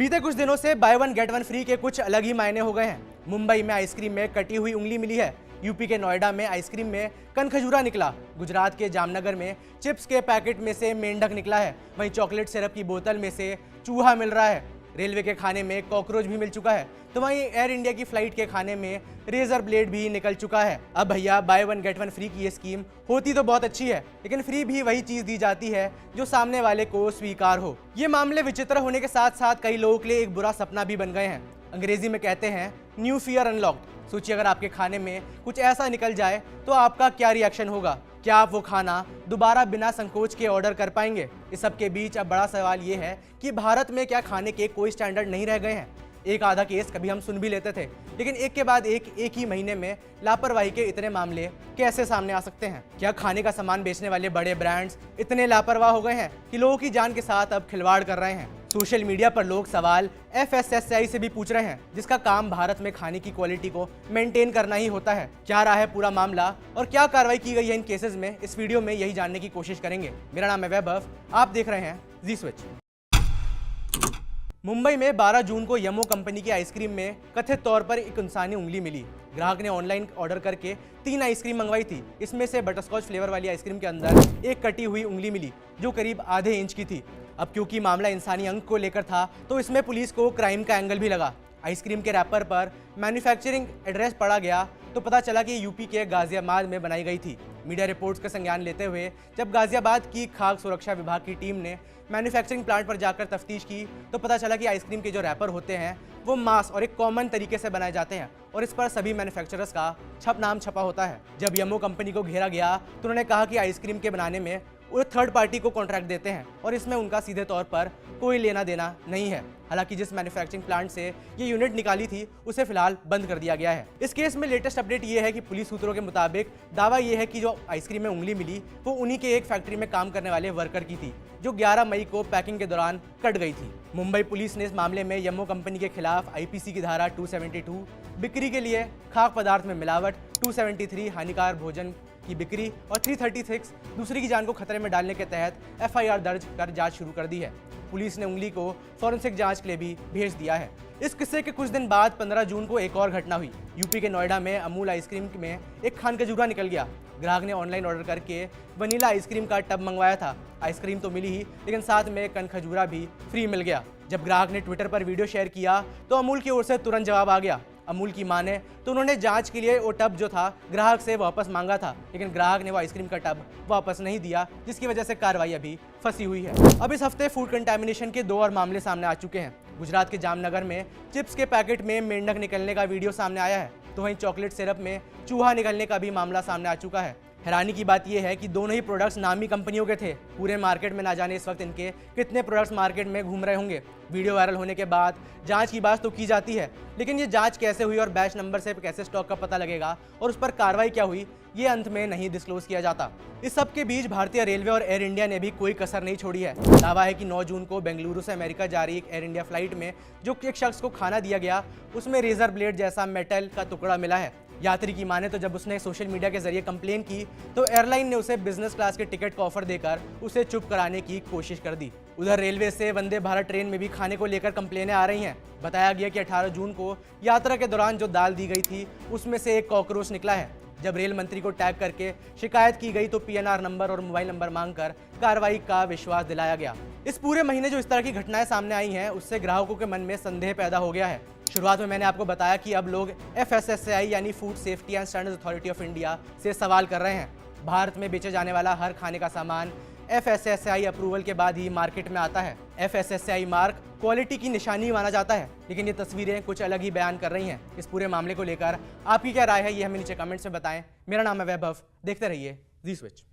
बीते कुछ दिनों से by one get one free के कुछ अलग ही मायने हो गए हैं। मुंबई में आइसक्रीम में कटी हुई उंगली मिली है। यूपी के नोएडा में आइसक्रीम में कनखजूरा निकला। गुजरात के जामनगर में चिप्स के पैकेट में से मेंढक निकला है। वहीं चॉकलेट सिरप की बोतल में से चूहा मिल रहा है। रेलवे के खाने में कॉकरोच भी मिल चुका है। तो वहीं एयर इंडिया की फ्लाइट के खाने में रेजर ब्लेड भी निकल चुका है। अब भैया by one get one free की ये स्कीम होती तो बहुत अच्छी है, लेकिन फ्री भी वही चीज दी जाती है जो सामने वाले को स्वीकार हो। ये मामले विचित्र होने के साथ साथ कई लोगों के लिए एक बुरा सपना भी बन गए हैं। अंग्रेजी में कहते हैं न्यू फियर अनलॉक्ड। सोचिए अगर आपके खाने में कुछ ऐसा निकल जाए तो आपका क्या रिएक्शन होगा। क्या आप वो खाना दोबारा बिना संकोच के ऑर्डर कर पाएंगे? इस सब के बीच अब बड़ा सवाल ये है कि भारत में क्या खाने के कोई स्टैंडर्ड नहीं रह गए हैं? एक आधा केस कभी हम सुन भी लेते थे, लेकिन एक के बाद एक ही महीने में लापरवाही के इतने मामले कैसे सामने आ सकते हैं? क्या खाने का सामान बेचने वाले बड़े ब्रांड्स इतने लापरवाह हो गए हैं कि लोगों की जान के साथ अब खिलवाड़ कर रहे हैं? सोशल मीडिया पर लोग सवाल FSSAI से भी पूछ रहे हैं, जिसका काम भारत में खाने की क्वालिटी को मेंटेन करना ही होता है। क्या रहा है पूरा मामला और क्या कार्रवाई की गई है इन केसेस में, इस वीडियो में यही जानने की कोशिश करेंगे। मेरा नाम है वैभव, आप देख रहे हैं जी स्विच। मुंबई में 12 जून को यमो कंपनी की आइसक्रीम में कथित तौर पर एक इंसानी उंगली मिली। ग्राहक ने ऑनलाइन ऑर्डर करके 3 आइसक्रीम मंगवाई थी। इसमें से बटरस्कॉच फ्लेवर वाली आइसक्रीम के अंदर एक कटी हुई उंगली मिली जो करीब आधे इंच की थी। अब क्योंकि मामला इंसानी अंग को लेकर था तो इसमें पुलिस को क्राइम का एंगल भी लगा। आइसक्रीम के रैपर पर मैन्युफैक्चरिंग एड्रेस पढ़ा गया तो पता चला कि यूपी के गाजियाबाद में बनाई गई थी। मीडिया रिपोर्ट्स का संज्ञान लेते हुए जब गाजियाबाद की खाद्य सुरक्षा विभाग की टीम ने मैन्युफैक्चरिंग प्लांट पर जाकर तफ्तीश की तो पता चला कि आइसक्रीम के जो रैपर होते हैं वो मास और एक कॉमन तरीके से बनाए जाते हैं और इस पर सभी मैन्युफैक्चरर्स का नाम छपा होता है। जब यमो कंपनी को घेरा गया तो उन्होंने कहा कि आइसक्रीम के बनाने में वो थर्ड पार्टी को कॉन्ट्रैक्ट देते हैं और इसमें उनका सीधे तौर पर कोई लेना देना नहीं है। हालांकि जिस मैन्युफैक्चरिंग प्लांट से ये यूनिट निकाली थी उसे फिलहाल बंद कर दिया गया है। इस केस में लेटेस्ट अपडेट ये है कि पुलिस सूत्रों के मुताबिक दावा ये है कि जो आइसक्रीम में उंगली मिली वो उन्हीं के एक फैक्ट्री में काम करने वाले वर्कर की थी जो 11 मई को पैकिंग के दौरान कट गई थी। मुंबई पुलिस ने इस मामले में यमो कंपनी के खिलाफ IPC की धारा 272 बिक्री के लिए खाद्य पदार्थ में मिलावट, 273 हानिकारक भोजन की बिक्री और 336 दूसरे की जान को खतरे में डालने के तहत FIR दर्ज कर जांच शुरू कर दी है। पुलिस ने उंगली को फॉरेंसिक जांच के लिए भी भेज दिया है। इस किस्से के कुछ दिन बाद 15 जून को एक और घटना हुई। यूपी के नोएडा में अमूल आइसक्रीम में एक खानखजूरा निकल गया। ग्राहक ने ऑनलाइन ऑर्डर करके वनीला आइसक्रीम का टब मंगवाया था। आइसक्रीम तो मिली ही, लेकिन साथ में कनखजूरा भी फ्री मिल गया। जब ग्राहक ने ट्विटर पर वीडियो शेयर किया तो अमूल की ओर से तुरंत जवाब आ गया। अमूल की माने तो उन्होंने जांच के लिए वो टब जो था ग्राहक से वापस मांगा था, लेकिन ग्राहक ने वो आइसक्रीम का टब वापस नहीं दिया, जिसकी वजह से कार्रवाई अभी फंसी हुई है। अब इस हफ्ते फूड कंटामिनेशन के 2 और मामले सामने आ चुके हैं। गुजरात के जामनगर में चिप्स के पैकेट में मेंढक निकलने का वीडियो सामने आया है, तो वहीं चॉकलेट सिरप में चूहा निकलने का भी मामला सामने आ चुका है। हैरानी की बात यह है कि दोनों ही प्रोडक्ट्स नामी कंपनियों के थे। पूरे मार्केट में ना जाने इस वक्त इनके कितने प्रोडक्ट्स मार्केट में घूम रहे होंगे। वीडियो वायरल होने के बाद जांच की बात तो की जाती है, लेकिन ये जांच कैसे हुई और बैच नंबर से कैसे स्टॉक का पता लगेगा और उस पर कार्रवाई क्या हुई, ये अंत में नहीं डिस्क्लोज किया जाता। इस सब के बीच भारतीय रेलवे और एयर इंडिया ने भी कोई कसर नहीं छोड़ी है। दावा है कि 9 जून को बेंगलुरु से अमेरिका जा रही एक एयर इंडिया फ्लाइट में जो एक शख्स को खाना दिया गया उसमें रेजर ब्लेड जैसा मेटल का टुकड़ा मिला है। यात्री की माने तो जब उसने सोशल मीडिया के जरिए कंप्लेन की तो एयरलाइन ने उसे बिजनेस क्लास के टिकट का ऑफर देकर उसे चुप कराने की कोशिश कर दी। उधर रेलवे से वंदे भारत ट्रेन में भी खाने को लेकर कंप्लेनें आ रही हैं। बताया गया कि 18 जून को यात्रा के दौरान जो दाल दी गई थी उसमें से एक कॉकरोच निकला है। जब रेल मंत्री को टैग करके शिकायत की गई तो PNR नंबर और मोबाइल नंबर मांगकर कार्रवाई का विश्वास दिलाया गया। इस पूरे महीने जो इस तरह की घटनाएं सामने आई हैं उससे ग्राहकों के मन में संदेह पैदा हो गया है। शुरुआत में मैंने आपको बताया कि अब लोग FSSAI यानी food safety and standards authority of India से सवाल कर रहे हैं। भारत में बेचे जाने वाला हर खाने का सामान FSSAI अप्रूवल के बाद ही मार्केट में आता है। FSSAI मार्क क्वालिटी की निशानी माना जाता है, लेकिन ये तस्वीरें कुछ अलग ही बयान कर रही हैं। इस पूरे मामले को लेकर आपकी क्या राय है ये हमें नीचे कमेंट्स में बताएं। मेरा नाम है वैभव, देखते रहिए जी स्विच।